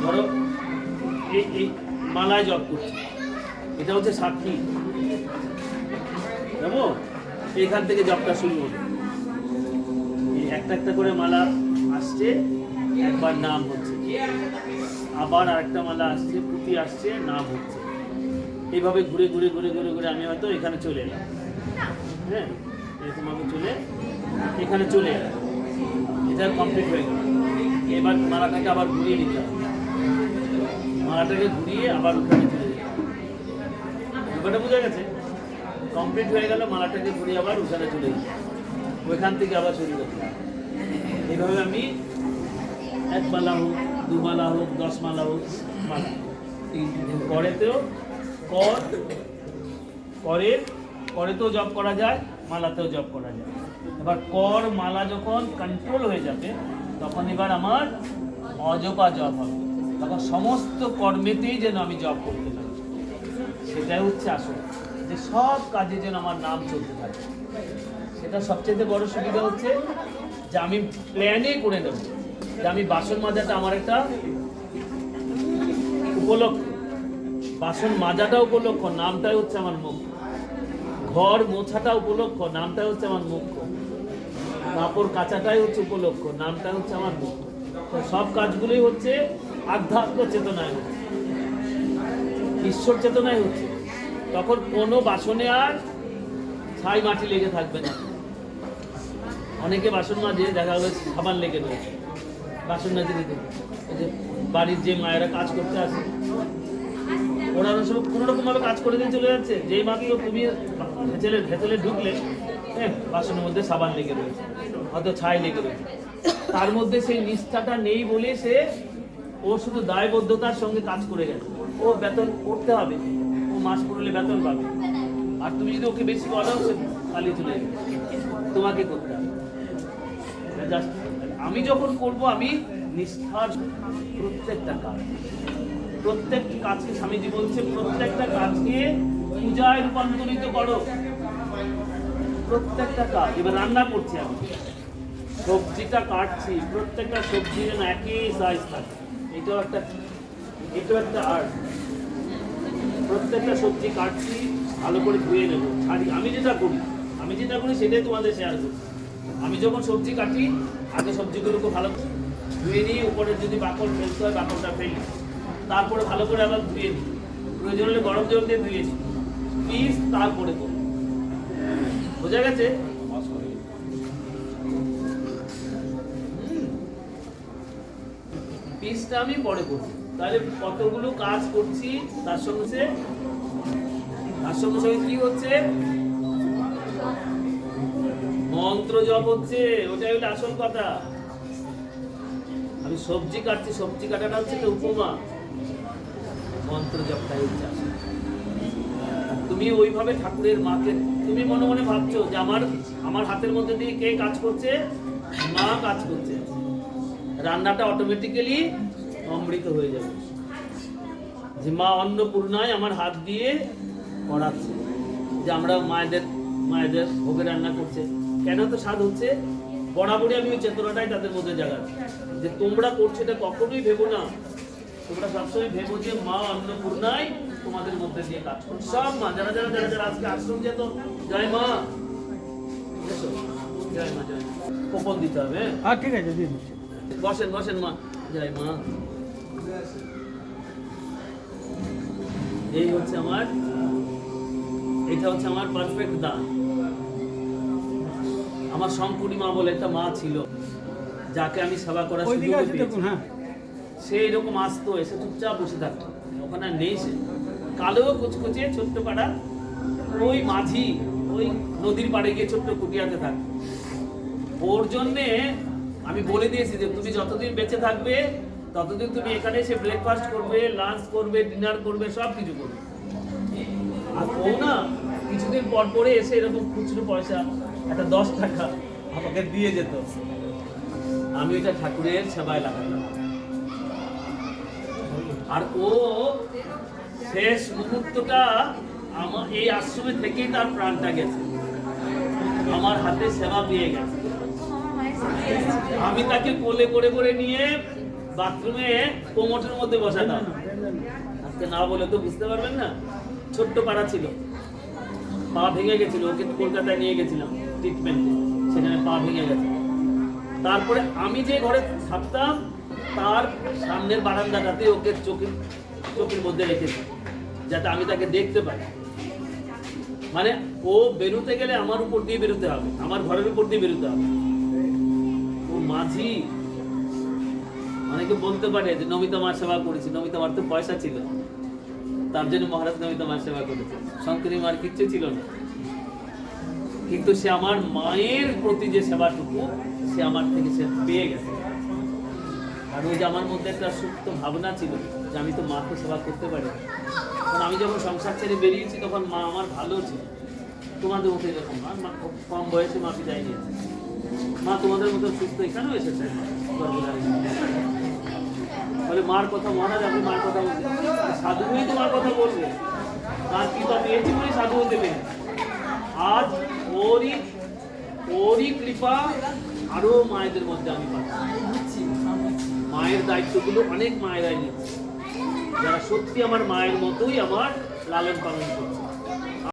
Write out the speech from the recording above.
ধরো এই মালায় জপ করছে, এটা হচ্ছে সাক্ষী, বুঝলো? এখান থেকে জপটা শুরু হবে। এই একটা একটা করে মালা আসছে, একবার নাম হচ্ছে, আবার আরেকটা মালা আসছে, পুঁতি আসছে, নাম হচ্ছে। এইভাবে ঘুরে ঘুরে ঘুরে ঘুরে ঘুরে আমি হয়তো এখানে চলে এলাম, হ্যাঁ, এরকমভাবে চলে এখানে চলে এলাম, এটা কমপ্লিট হয়ে গেল। এবার মালাটাকে আবার ঘুরিয়ে নিতে হবে, মালাটাকে ঘুরিয়ে আবার ওখানে চলে যেতে হবে। ব্যাপারটা বোঝা গেছে? কমপ্লিট হয়ে গেল, মালাটাকে ঘুরিয়ে আবার ওখানে চলে যেতে হবে, ওইখান থেকে আবার শুরু করতে হবে। এইভাবে আমি 1 মালা হোক, 2 মালা হোক, 10 মালা হোক, মালা করেতেও করেতেও জপ করা যায়, মালাতেও জপ করা যায়। এবার কর মালা যখন কন্ট্রোল হয়ে যাবে তখন এবার আমার অজপা জপ হবে, তখন সমস্ত কর্মেতেই যেন আমি জপ করতে পারি। সেটাই হচ্ছে আসল, যে সব কাজে যেন আমার নাম চলতে থাকে। সেটা সবচেয়ে বড় সুবিধা হচ্ছে যে আমি প্ল্যানে করে নেব যে আমি বাসন মাজাটা আমার একটা উপলক্ষ, বাসন মাজাটা উপলক্ষ, নামটাই হচ্ছে আমার মুখ্য। ঘর মোছাটা উপলক্ষ, নামটাই হচ্ছে আমার মুখ্য। কাপড় কাচাটাই হচ্ছে উপলক্ষ, নামটাই হচ্ছে আমার মুখ্য। তো সব কাজগুলোই হচ্ছে আধ্যাত্ম চেতনায় হচ্ছে, ঈশ্বর চেতনায় হচ্ছে। তখন কোনো বাসনে আর ছাই মাটি লেগে থাকবে না। অনেকে বাসন মাজে দেখা যাবে সাবান লেগে রয়েছে, বাসন মাজে দিতে। এই যে বাড়ির যে মায়েরা কাজ করতে আসে, ওরা সব কোনো রকম ভাবে কাজ করে দিয়ে চলে যাচ্ছে, যেই মাকে তুমি ভেতরে ঢুকলে, হ্যাঁ, বাসনের মধ্যে সাবান লেগে রয়েছে, হয়তো ছাই লেগে রয়েছে। তার মধ্যে সেই নিষ্ঠাটা নেই বলে সে, ও শুধু দায়বদ্ধতার সঙ্গে কাজ করে গেছে। ও বেতন করতে হবে, ও মাস পড়লে বেতন পাবে। আর তুমি যদি ওকে বেশি বলাও, সে পালিয়ে চলে যাবে, তোমাকে করতে হবে। আমি যখন করব, আমি নিষ্ঠার প্রত্যেকটা কাজকে, স্বামীজি বলছে প্রত্যেকটা কাজকে পূজায় রূপান্তরিত করো, প্রত্যেকটা কাজ। এবার রান্না করছি, আমি সবজিটা কাটছি, প্রত্যেকটা সবজি যেন একই সাইজ থাকে, এটাও একটা আর্ট। প্রত্যেকটা সবজি কাটছি, ভালো করে ধুয়ে নেবো, ছাড়ি। আমি যেটা করি সেটাই তোমাদের শেয়ার করছি। আমি যখন সবজি কাটি, আগে সবজিগুলোকে ভালো ধুয়ে নিই, উপরে যদি বাকল ফেলতে হয় বাকলটা ফেলি, তারপরে ভালো করে আবার ধুয়ে নিই, প্রয়োজন হলে গরম জল দিয়ে ধুয়ে নিই, পিস তারপরে করি। বোঝা গেছে? পিসটা আমি পরে করছি। তাহলে কতগুলো কাজ করছি, তার সঙ্গে কি হচ্ছে, মন্ত্র জপ হচ্ছে। ওটাই হলো আসল কথা। আমি সবজি কাটছি, সবজি কাটাটা হচ্ছে তো উপমা, মন্ত্র জপটাই হচ্ছে আসল। তুমি ওইভাবে ঠাকুরের মাকে, তুমি মনে মনে ভাবছো যে আমার হাতের মধ্যে দিয়ে কে কাজ করছে, মা কাজ করছে। রান্নাটা অটোমেটিক্যালি অমৃত হয়ে যাবে, যে মা অন্নপূর্ণায় আমার হাত দিয়ে করাচ্ছে। যে আমরা মায়েদের ভোগে রান্না করছে, কেন তো স্বাদ হচ্ছে, বরাবরই আমি ওই চেতনাটাই তাদের মধ্যে জাগাচ্ছি যে তোমরা করছো এটা কখনোই ভেবো না, তোমরা সবসময় ভেবো যে মা অন্নপূর্ণায় তোমাদের মধ্যে দিয়ে কাজ করছে। সব মা যারা আজকে আশ্রম যেত, জয় মা, জয় মা, জয় মা, কোপন দিতে হবে। হ্যাঁ, ঠিক আছে, বসেন মা, জয় মা। এটা হচ্ছে আমার পারফেক্ট দান। আমার শঙ্কুনি মা বলে একটা মা ছিল, যাকে আমি সেবা করার সুযোগ পেয়েছি। সে এরকম আসতো, এসে চুপচাপ বসে থাকতো, ওখানে নেই সে, কালো কুচকুচে ছোট্ট পাড়া, ওই মাঝি, ওই নদীর পাড়ে গিয়ে ছোট্ট কুটিয়াতে থাকতো। ওর জন্যে আমি বলে দিয়েছি যে তুমি যতদিন বেঁচে থাকবে ততদিন তুমি এখানে এসে ব্রেকফাস্ট করবে, লাঞ্চ করবে, ডিনার করবে, সব কিছু করবে। আর ও না কিছুদিন পর পরে এসে এরকম খুচরো পয়সা একটা 10 টাকা আমাকে দিয়ে যেত, আমি ওইটা ঠাকুরের সেবায় লাগাতাম। আর ও শেষ মুহূর্তটা আমার এই আশ্রমে থেকেই তার প্রাণটা গেছে, আমার হাতে সেবা পেয়ে গেছে। আমি তাকে কোলে করে নিয়ে বাথরুমে কোমোটের মধ্যে বসাতাম। আজকে না বলে তো বুঝতে পারবেন না। ছোট্ট পাড়া ছিল, পা ভেঙে গেছিল, ওকে কলকাতায় নিয়ে গেছিলাম ট্রিটমেন্টে, সেখানে পা ভেঙে গেছে। তারপরে আমি যে ঘরে থাকতাম তার সামনের বারান্দাটাতে ওকে চোখের মধ্যে রেখেছি, যাতে আমি তাকে দেখতে পাই। মানে ও বেরোতে গেলে আমার উপর দিয়ে বেরোতে হবে, আমার ঘরের উপর দিয়ে বেরোতে হবে। ও মাঝি। অনেকে বলতে পারে যে নমিতা মার সেবা করেছি, নমিতা মার তো পয়সা ছিল, তার জন্য মহারাজ নমিতা মার সেবা করেছে। শঙ্করী মার কিচ্ছু ছিল না, কিন্তু সে আমার মায়ের প্রতি যে সেবাটুকু সে আমার থেকে সে পেয়ে গেছে। আর ওই যে আমার মধ্যে একটা সুপ্ত ভাবনা ছিল যে আমি তো মাকে সেবা করতে পারি। কারণ আমি যখন সংসার ছেড়ে বেরিয়েছি তখন মা আমার ভালো ছিল, তোমাদের মতো এরকম না। মা খুব কম বয়সে মা বিদায় নিয়েছে। মা তোমাদের মতো সুস্থ এখানেও এসেছে বলে মার কথা। মহারাজ আপনি মার কথা বলছেন, সাধু হয়ে তো মার কথা বলবে, তার কি তো পেয়েছি বলে সাধু হতে পেরে। আজ ওরই কৃপা আরো মায়েদের মধ্যে আমি পাচ্ছি। মায়ের দায়িত্বগুলো অনেক মায়েরাই নিচ্ছে, যারা সত্যি আমার মায়ের মতোই আমার লালন পালন করছে।